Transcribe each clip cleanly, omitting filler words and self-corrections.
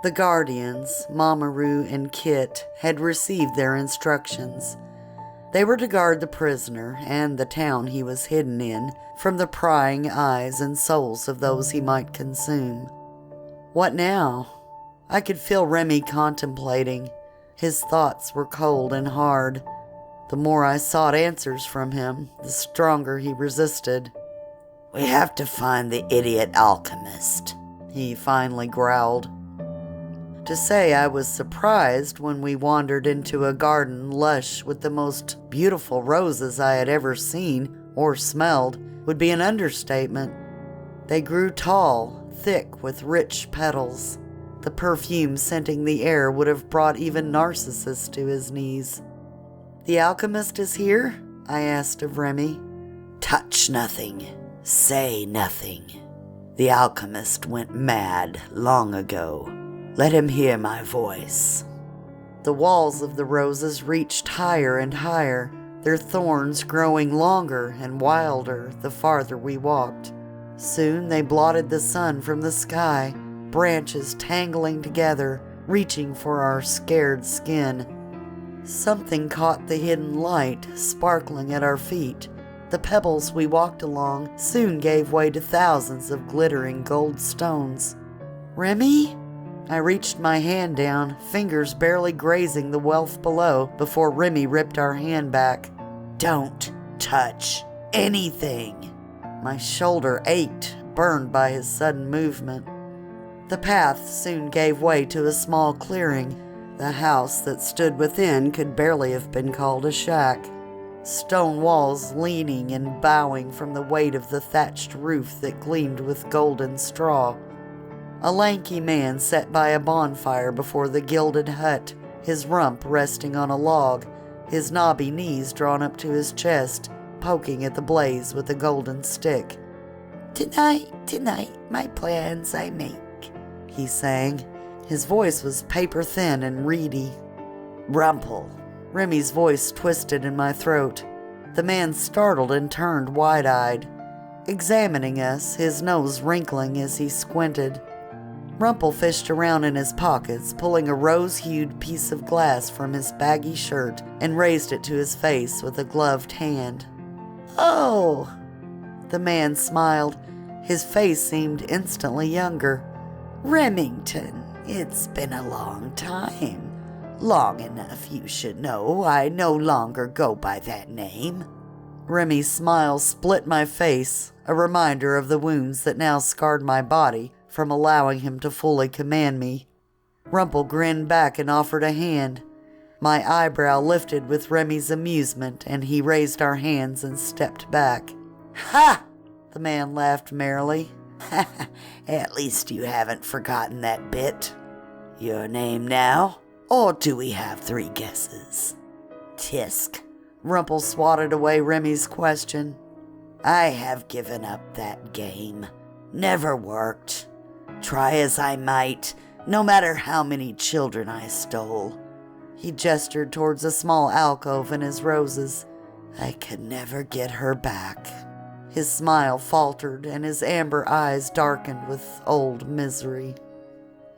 The guardians, Mamoru and Kit, had received their instructions. They were to guard the prisoner and the town he was hidden in from the prying eyes and souls of those he might consume. What now? I could feel Remy contemplating. His thoughts were cold and hard. The more I sought answers from him, the stronger he resisted. "We have to find the idiot alchemist," he finally growled. To say I was surprised when we wandered into a garden lush with the most beautiful roses I had ever seen or smelled would be an understatement. They grew tall, thick with rich petals. The perfume scenting the air would have brought even Narcissus to his knees. "The alchemist is here?" I asked of Remy. "Touch nothing, say nothing. The alchemist went mad long ago. Let him hear my voice." The walls of the roses reached higher and higher, their thorns growing longer and wilder the farther we walked. Soon they blotted the sun from the sky, branches tangling together, reaching for our scared skin. Something caught the hidden light sparkling at our feet. The pebbles we walked along soon gave way to thousands of glittering gold stones. "Remy?" I reached my hand down, fingers barely grazing the wealth below before Remy ripped our hand back. "Don't touch anything." My shoulder ached, burned by his sudden movement. The path soon gave way to a small clearing. The house that stood within could barely have been called a shack. Stone walls leaning and bowing from the weight of the thatched roof that gleamed with golden straw. A lanky man sat by a bonfire before the gilded hut, his rump resting on a log, his knobby knees drawn up to his chest, poking at the blaze with a golden stick. Tonight, my plans I make," he sang. His voice was paper-thin and reedy. "Rumple." Remy's voice twisted in my throat. The man startled and turned wide-eyed, examining us, his nose wrinkling as he squinted. Rumple fished around in his pockets, pulling a rose-hued piece of glass from his baggy shirt and raised it to his face with a gloved hand. "Oh!" The man smiled. His face seemed instantly younger. "Remington, it's been a long time. Long enough, you should know. I no longer go by that name." Remy's smile split my face, a reminder of the wounds that now scarred my body from allowing him to fully command me. Rumple grinned back and offered a hand. My eyebrow lifted with Remy's amusement, and he raised our hands and stepped back. "Ha!" The man laughed merrily. "At least you haven't forgotten that bit. Your name now? Or do we have 3 guesses?" "Tisk." Rumple swatted away Remy's question. "I have given up that game. Never worked. Try as I might, no matter how many children I stole." He gestured towards a small alcove in his roses. "I could never get her back." His smile faltered and his amber eyes darkened with old misery.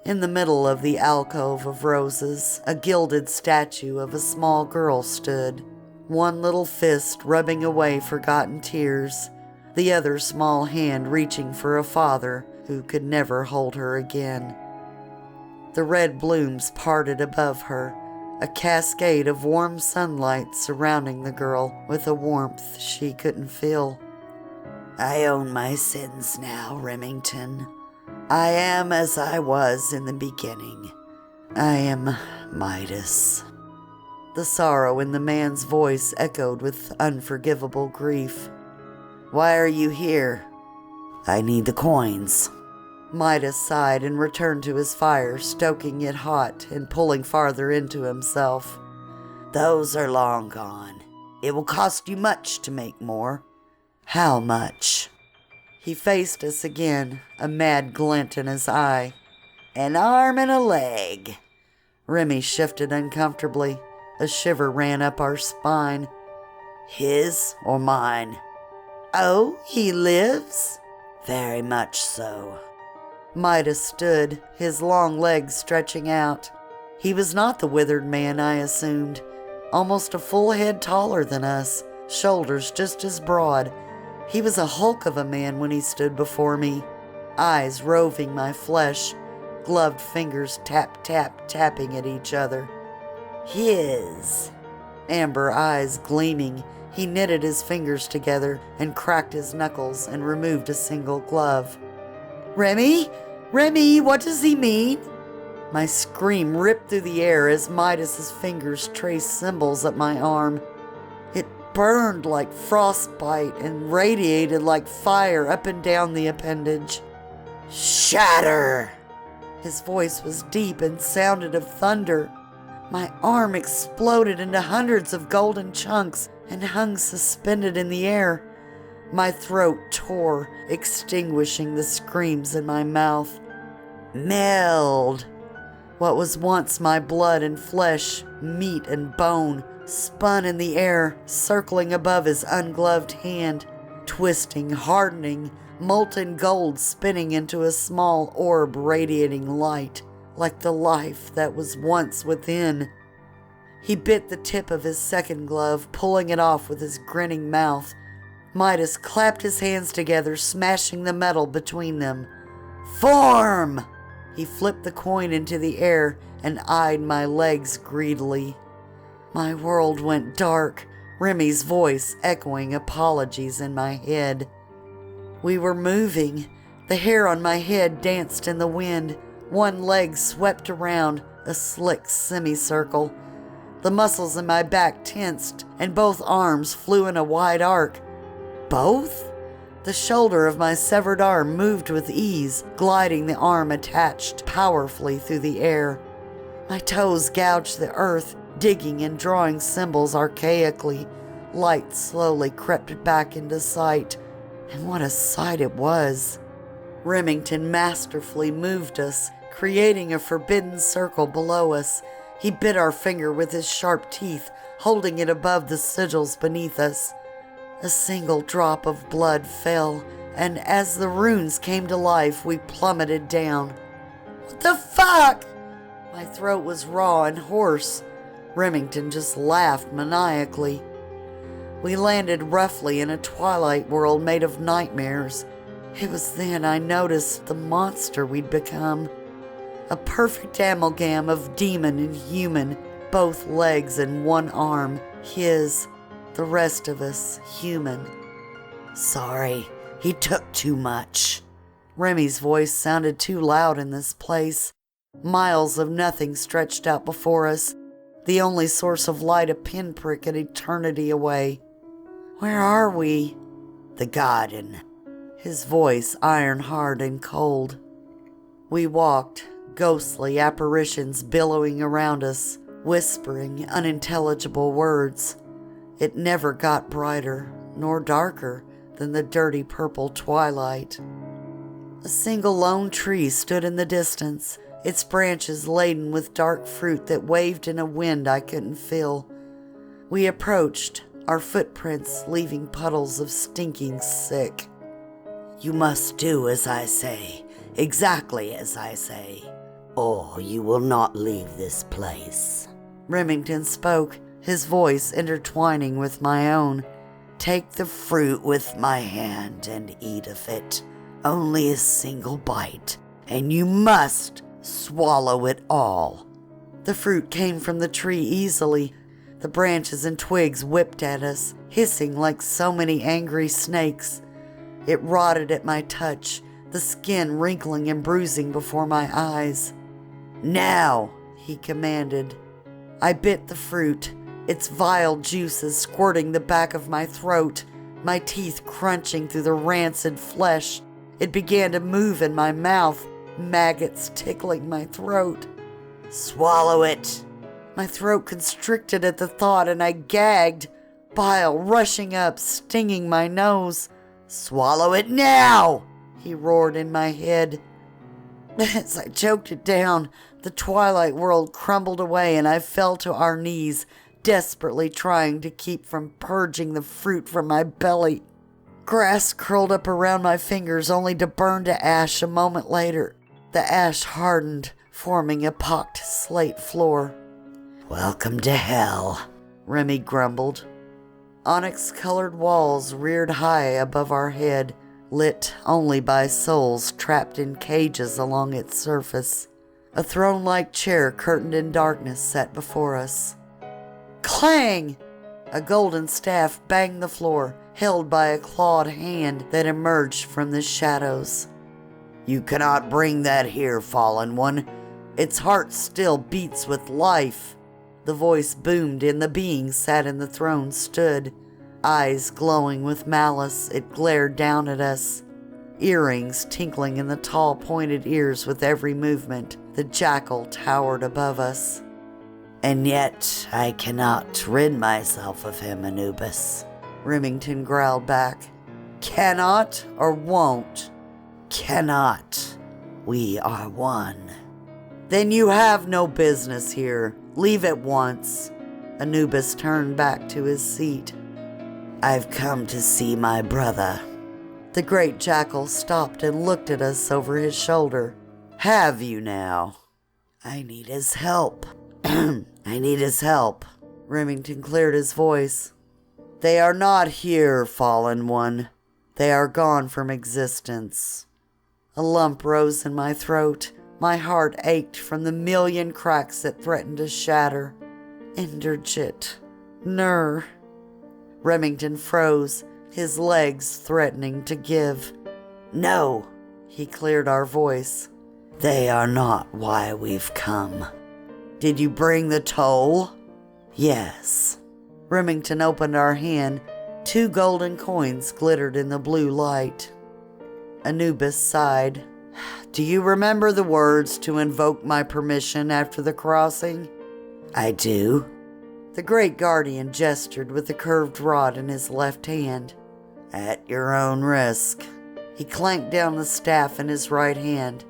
In the middle of the alcove of roses, a gilded statue of a small girl stood, one little fist rubbing away forgotten tears, the other small hand reaching for a father who could never hold her again. The red blooms parted above her, a cascade of warm sunlight surrounding the girl with a warmth she couldn't feel. "I own my sins now, Remington. I am as I was in the beginning. I am Midas." The sorrow in the man's voice echoed with unforgivable grief. "Why are you here?" "I need the coins." Midas sighed and returned to his fire, stoking it hot and pulling farther into himself. "Those are long gone. It will cost you much to make more." "How much?" He faced us again, a mad glint in his eye. "An arm and a leg." Remy shifted uncomfortably. A shiver ran up our spine. "His or mine?" "Oh, he lives?" "Very much so." Midas stood, his long legs stretching out. He was not the withered man I assumed. Almost a full head taller than us, shoulders just as broad. He was a hulk of a man when he stood before me, eyes roving my flesh, gloved fingers tapping at each other. His Amber eyes gleaming, he knitted his fingers together and cracked his knuckles and removed a single glove. Remy? Remy, what does he mean? My scream ripped through the air as Midas's fingers traced symbols up my arm. It burned like frostbite and radiated like fire up and down the appendage. Shatter! His voice was deep and sounded of thunder. My arm exploded into hundreds of golden chunks and hung suspended in the air. My throat tore, extinguishing the screams in my mouth. Meld! What was once my blood and flesh, meat and bone, spun in the air, circling above his ungloved hand, twisting, hardening, molten gold spinning into a small orb radiating light, like the life that was once within. He bit the tip of his second glove, pulling it off with his grinning mouth. Midas clapped his hands together, smashing the metal between them. Form! He flipped the coin into the air and eyed my legs greedily. My world went dark, Remy's voice echoing apologies in my head. We were moving. The hair on my head danced in the wind. One leg swept around, a slick semicircle. The muscles in my back tensed, and both arms flew in a wide arc. Both? The shoulder of my severed arm moved with ease, gliding the arm attached powerfully through the air. My toes gouged the earth, digging and drawing symbols archaically. Light slowly crept back into sight, and what a sight it was. Remington masterfully moved us, creating a forbidden circle below us. He bit our finger with his sharp teeth, holding it above the sigils beneath us. A single drop of blood fell, and as the runes came to life, we plummeted down. What the fuck? My throat was raw and hoarse. Remington just laughed maniacally. We landed roughly in a twilight world made of nightmares. It was then I noticed the monster we'd become. A perfect amalgam of demon and human, both legs and one arm, his. The rest of us, human. Sorry, he took too much. Remy's voice sounded too loud in this place. Miles of nothing stretched out before us, the only source of light a pinprick an eternity away. Where are we? The garden. His voice iron-hard and cold. We walked, ghostly apparitions billowing around us, whispering unintelligible words. It never got brighter, nor darker, than the dirty purple twilight. A single lone tree stood in the distance, its branches laden with dark fruit that waved in a wind I couldn't feel. We approached, our footprints leaving puddles of stinking sick. You must do as I say, exactly as I say, or you will not leave this place. Remington spoke, his voice intertwining with my own. Take the fruit with my hand and eat of it. Only a single bite, and you must swallow it all. The fruit came from the tree easily. The branches and twigs whipped at us, hissing like so many angry snakes. It rotted at my touch, the skin wrinkling and bruising before my eyes. Now, he commanded. I bit the fruit, its vile juices squirting the back of my throat, my teeth crunching through the rancid flesh. It began to move in my mouth, maggots tickling my throat. Swallow it. My throat constricted at the thought, and I gagged, bile rushing up, stinging my nose. Swallow it now, he roared in my head. As I choked it down, the twilight world crumbled away, and I fell to our knees, desperately trying to keep from purging the fruit from my belly. Grass curled up around my fingers only to burn to ash a moment later. The ash hardened, forming a pocked slate floor. "Welcome to hell," Remy grumbled. Onyx-colored walls reared high above our head, lit only by souls trapped in cages along its surface. A throne-like chair curtained in darkness sat before us. Clang! A golden staff banged the floor, held by a clawed hand that emerged from the shadows. "You cannot bring that here, fallen one. Its heart still beats with life." The voice boomed, and the being sat in the throne stood. Eyes glowing with malice, it glared down at us. Earrings tinkling in the tall pointed ears with every movement, the jackal towered above us. "And yet I cannot rid myself of him, Anubis," Remington growled back. Cannot or won't? "Cannot. We are one." Then you have no business here. Leave at once. Anubis turned back to his seat. "I've come to see my brother." The great jackal stopped and looked at us over his shoulder. Have you now? "I need his help." "I need his help." Remington cleared his voice. They are not here, fallen one. They are gone from existence. A lump rose in my throat. My heart ached from the million cracks that threatened to shatter. Inderjit. Nur. Remington froze, his legs threatening to give. "No," he cleared our voice. "They are not why we've come." Did you bring the toll? "Yes." Remington opened our hand. 2 golden coins glittered in the blue light. Anubis sighed. Do you remember the words to invoke my permission after the crossing? "I do." The great guardian gestured with the curved rod in his left hand. At your own risk. He clanked down the staff in his right hand.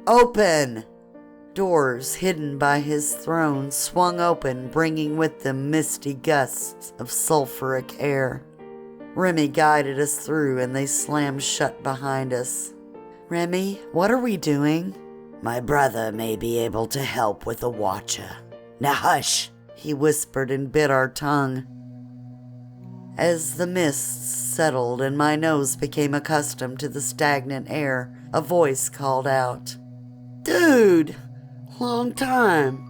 Open! Doors hidden by his throne swung open, bringing with them misty gusts of sulfuric air. Remy guided us through, and they slammed shut behind us. Remy, what are we doing? "My brother may be able to help with a watcher. Now hush," he whispered and bit our tongue. As the mists settled and my nose became accustomed to the stagnant air, a voice called out, Dude! Long time.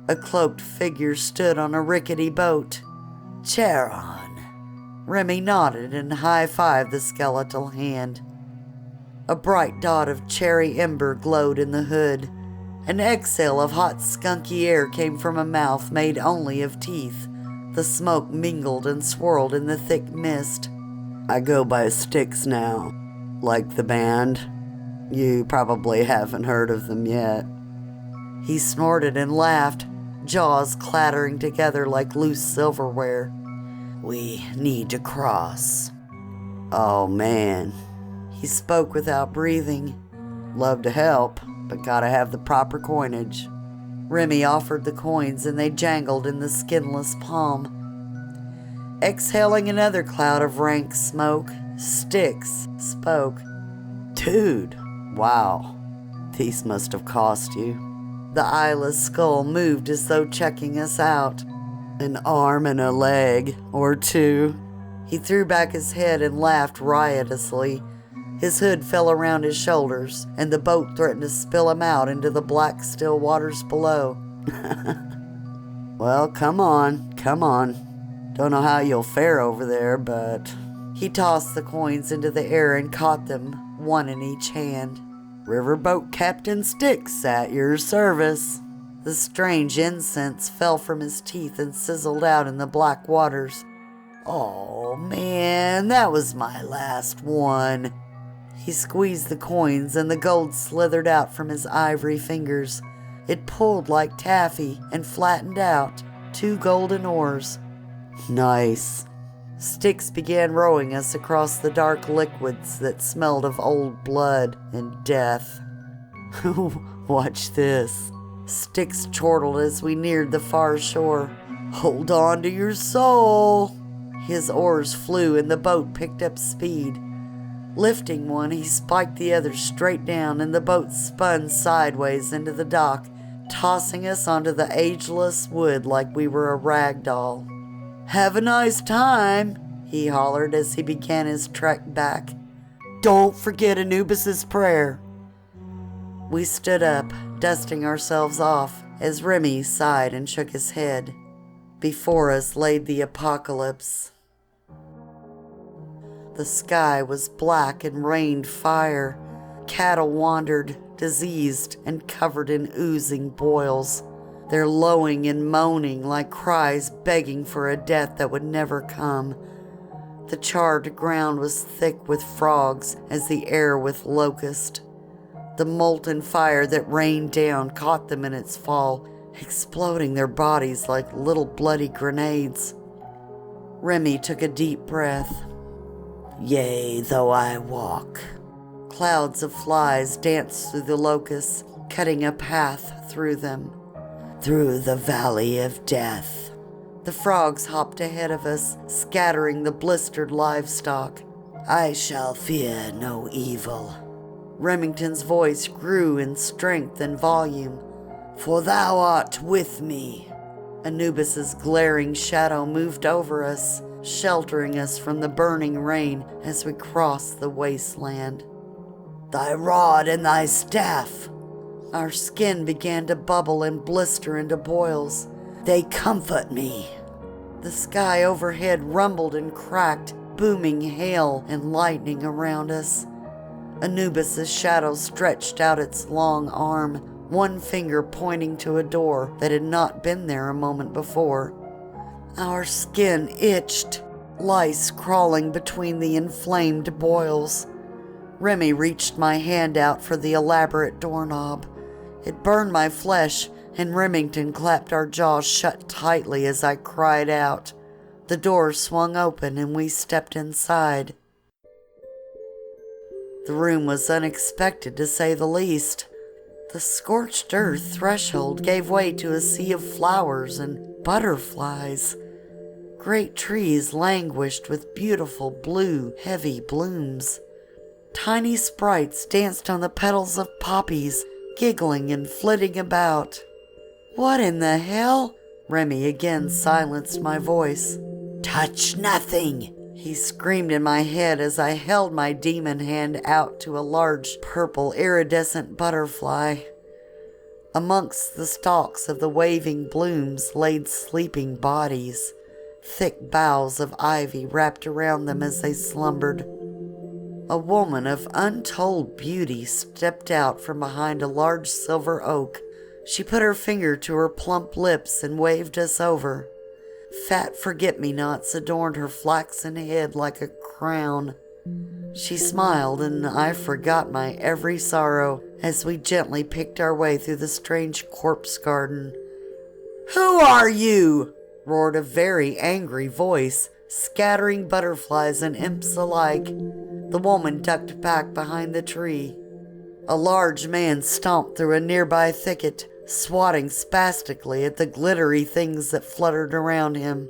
A cloaked figure stood on a rickety boat. "Charon." Remy nodded and high-fived the skeletal hand. A bright dot of cherry ember glowed in the hood. An exhale of hot, skunky air came from a mouth made only of teeth. The smoke mingled and swirled in the thick mist. I go by Styx now, like the band. You probably haven't heard of them yet. He snorted and laughed, jaws clattering together like loose silverware. "We need to cross." Oh man. He spoke without breathing. Love to help, but gotta have the proper coinage. Remy offered the coins and they jangled in the skinless palm. Exhaling another cloud of rank smoke, Styx spoke. Dude, wow. These must have cost you. The eyeless skull moved as though checking us out. An arm and a leg, or 2. He threw back his head and laughed riotously. His hood fell around his shoulders, and the boat threatened to spill him out into the black, still waters below. Well, come on. Don't know how you'll fare over there, but... He tossed the coins into the air and caught them, one in each hand. Riverboat Captain Styx at your service. The strange incense fell from his teeth and sizzled out in the black waters. Oh, man, that was my last one. He squeezed the coins and the gold slithered out from his ivory fingers. It pulled like taffy and flattened out, 2 golden oars. Nice. Styx began rowing us across the dark liquids that smelled of old blood and death. Watch this. Styx chortled as we neared the far shore. Hold on to your soul. His oars flew and the boat picked up speed. Lifting one, he spiked the other straight down, and the boat spun sideways into the dock, tossing us onto the ageless wood like we were a rag doll. "Have a nice time," he hollered as he began his trek back. "Don't forget Anubis's prayer." We stood up, dusting ourselves off, as Remy sighed and shook his head. Before us laid the apocalypse. The sky was black and rained fire. Cattle wandered, diseased and covered in oozing boils, their lowing and moaning like cries begging for a death that would never come. The charred ground was thick with frogs as the air with locust. The molten fire that rained down caught them in its fall, exploding their bodies like little bloody grenades. Remy took a deep breath. "Yea, though I walk." Clouds of flies danced through the locusts, cutting a path through them. "Through the valley of death." The frogs hopped ahead of us, scattering the blistered livestock. "I shall fear no evil." Remington's voice grew in strength and volume. "For thou art with me." Anubis's glaring shadow moved over us, sheltering us from the burning rain as we crossed the wasteland. "Thy rod and thy staff." Our skin began to bubble and blister into boils. "They comfort me." The sky overhead rumbled and cracked, booming hail and lightning around us. Anubis's shadow stretched out its long arm, one finger pointing to a door that had not been there a moment before. Our skin itched, lice crawling between the inflamed boils. Remy reached my hand out for the elaborate doorknob. It burned my flesh, and Remington clapped our jaws shut tightly as I cried out. The door swung open and we stepped inside. The room was unexpected, to say the least. The scorched earth threshold gave way to a sea of flowers and butterflies. Great trees languished with beautiful blue, heavy blooms. Tiny sprites danced on the petals of poppies, giggling and flitting about. "What in the hell?" Remy again silenced my voice. "Touch nothing," he screamed in my head as I held my demon hand out to a large purple iridescent butterfly. Amongst the stalks of the waving blooms laid sleeping bodies. Thick boughs of ivy wrapped around them as they slumbered. A woman of untold beauty stepped out from behind a large silver oak. She put her finger to her plump lips and waved us over. Fat forget-me-nots adorned her flaxen head like a crown. She smiled, and I forgot my every sorrow as we gently picked our way through the strange corpse garden. "Who are you?" roared a very angry voice, scattering butterflies and imps alike. The woman ducked back behind the tree. A large man stomped through a nearby thicket, swatting spastically at the glittery things that fluttered around him.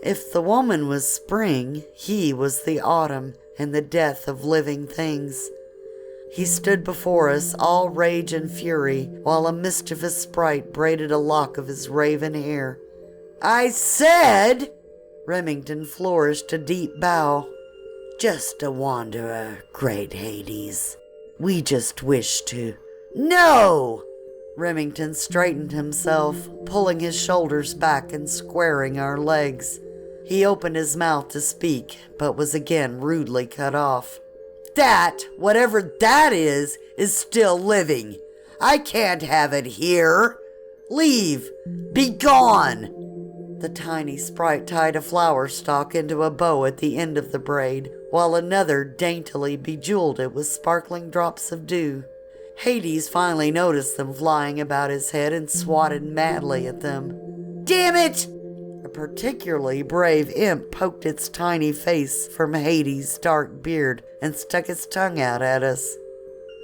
If the woman was spring, he was the autumn and the death of living things. He stood before us, all rage and fury, while a mischievous sprite braided a lock of his raven hair. "I said," Remington flourished a deep bow, "just a wanderer, great Hades. We just wish to—" "No!" Remington straightened himself, pulling his shoulders back and squaring our legs. He opened his mouth to speak, but was again rudely cut off. "That, whatever that is still living. I can't have it here. Leave. Be gone." The tiny sprite tied a flower stalk into a bow at the end of the braid, while another daintily bejeweled it with sparkling drops of dew. Hades finally noticed them flying about his head and swatted madly at them. "Damn it!" A particularly brave imp poked its tiny face from Hades' dark beard and stuck its tongue out at us.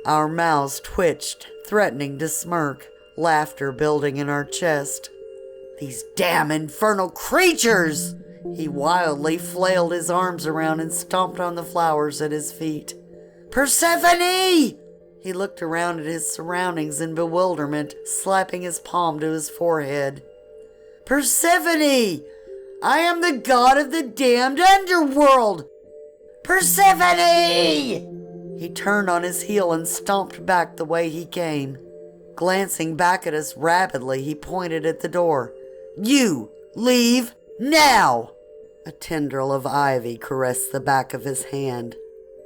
Our mouths twitched, threatening to smirk, laughter building in our chest. "These damn infernal creatures!" He wildly flailed his arms around and stomped on the flowers at his feet. Persephone! He looked around at his surroundings in bewilderment, slapping his palm to his forehead. Persephone! I am the god of the damned underworld! Persephone! He turned on his heel and stomped back the way he came. Glancing back at us rapidly, he pointed at the door. You! Leave! Now! A tendril of ivy caressed the back of his hand.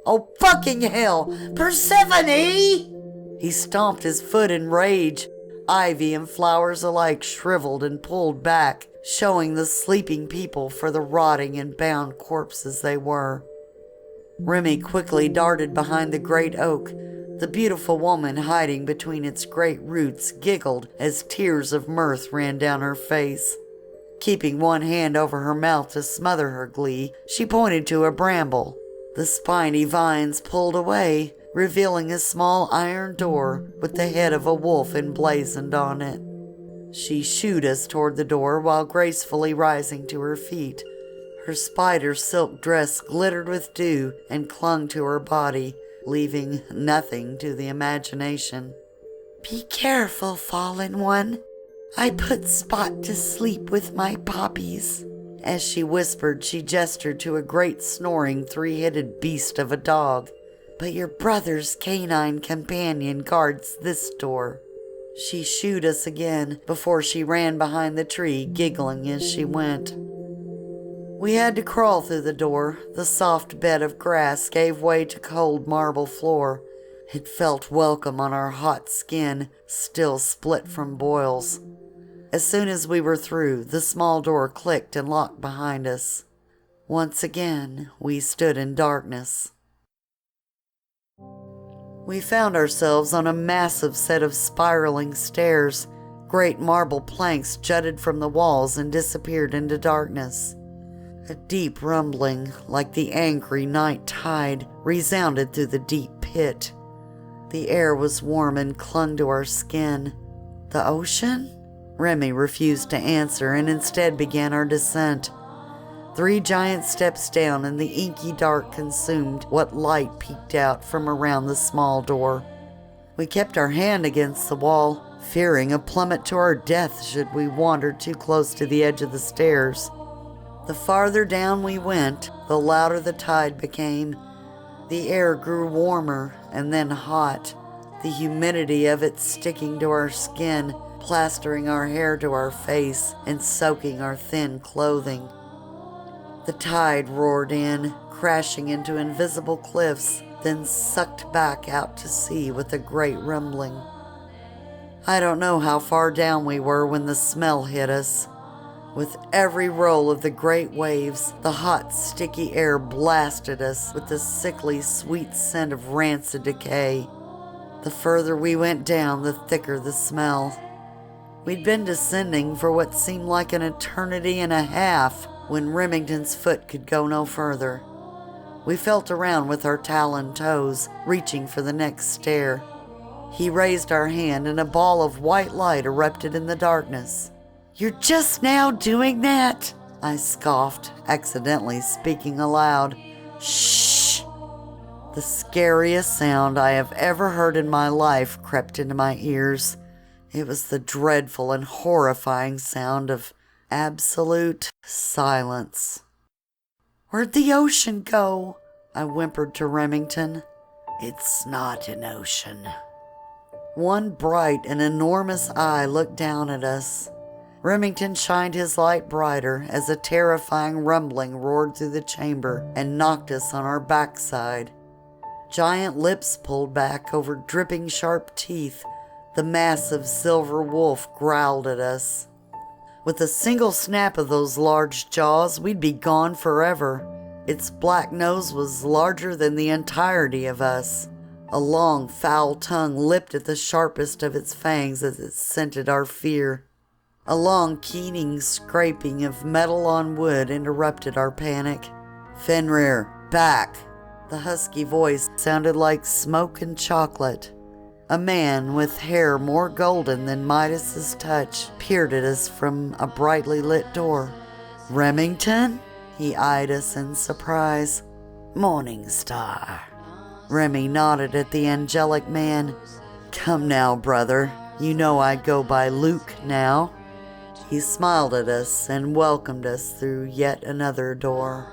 Oh, fucking hell! Persephone! He stomped his foot in rage. Ivy and flowers alike shriveled and pulled back, showing the sleeping people for the rotting and bound corpses they were. Remy quickly darted behind the great oak. The beautiful woman hiding between its great roots giggled as tears of mirth ran down her face. Keeping one hand over her mouth to smother her glee, she pointed to a bramble. The spiny vines pulled away, revealing a small iron door with the head of a wolf emblazoned on it. She shooed us toward the door while gracefully rising to her feet. Her spider silk dress glittered with dew and clung to her body, leaving nothing to the imagination. Be careful, fallen one. I put Spot to sleep with my poppies. As she whispered, she gestured to a great snoring three-headed beast of a dog. But your brother's canine companion guards this door. She shooed us again before she ran behind the tree, giggling as she went. We had to crawl through the door. The soft bed of grass gave way to cold marble floor. It felt welcome on our hot skin, still split from boils. As soon as we were through, the small door clicked and locked behind us. Once again, we stood in darkness. We found ourselves on a massive set of spiraling stairs. Great marble planks jutted from the walls and disappeared into darkness. A deep rumbling, like the angry night tide, resounded through the deep pit. The air was warm and clung to our skin. The ocean? Remy refused to answer and instead began our descent. 3 giant steps down and the inky dark consumed what light peeked out from around the small door. We kept our hand against the wall, fearing a plummet to our death should we wander too close to the edge of the stairs. The farther down we went, the louder the tide became. The air grew warmer and then hot, the humidity of it sticking to our skin, plastering our hair to our face, and soaking our thin clothing. The tide roared in, crashing into invisible cliffs, then sucked back out to sea with a great rumbling. I don't know how far down we were when the smell hit us. With every roll of the great waves, the hot, sticky air blasted us with the sickly, sweet scent of rancid decay. The further we went down, the thicker the smell. We'd been descending for what seemed like an eternity and a half when Remington's foot could go no further. We felt around with our taloned toes, reaching for the next stair. He raised our hand and a ball of white light erupted in the darkness. You're just now doing that? I scoffed, accidentally speaking aloud. Shh! The scariest sound I have ever heard in my life crept into my ears. It was the dreadful and horrifying sound of absolute silence. Where'd the ocean go? I whimpered to Remington. It's not an ocean. One bright and enormous eye looked down at us. Remington shined his light brighter as a terrifying rumbling roared through the chamber and knocked us on our backside. Giant lips pulled back over dripping sharp teeth. The massive silver wolf growled at us. With a single snap of those large jaws, we'd be gone forever. Its black nose was larger than the entirety of us. A long, foul tongue lipped at the sharpest of its fangs as it scented our fear. A long, keening scraping of metal on wood interrupted our panic. Fenrir, back! The husky voice sounded like smoke and chocolate. A man with hair more golden than Midas's touch peered at us from a brightly lit door. Remington? He eyed us in surprise. Morning Star. Remy nodded at the angelic man. Come now, brother. You know I go by Luke now. He smiled at us and welcomed us through yet another door.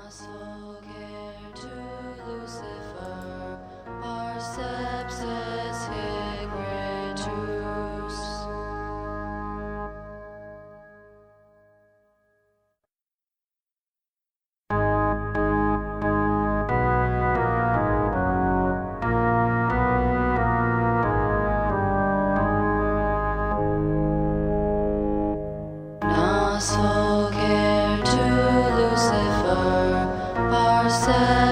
Lucifer,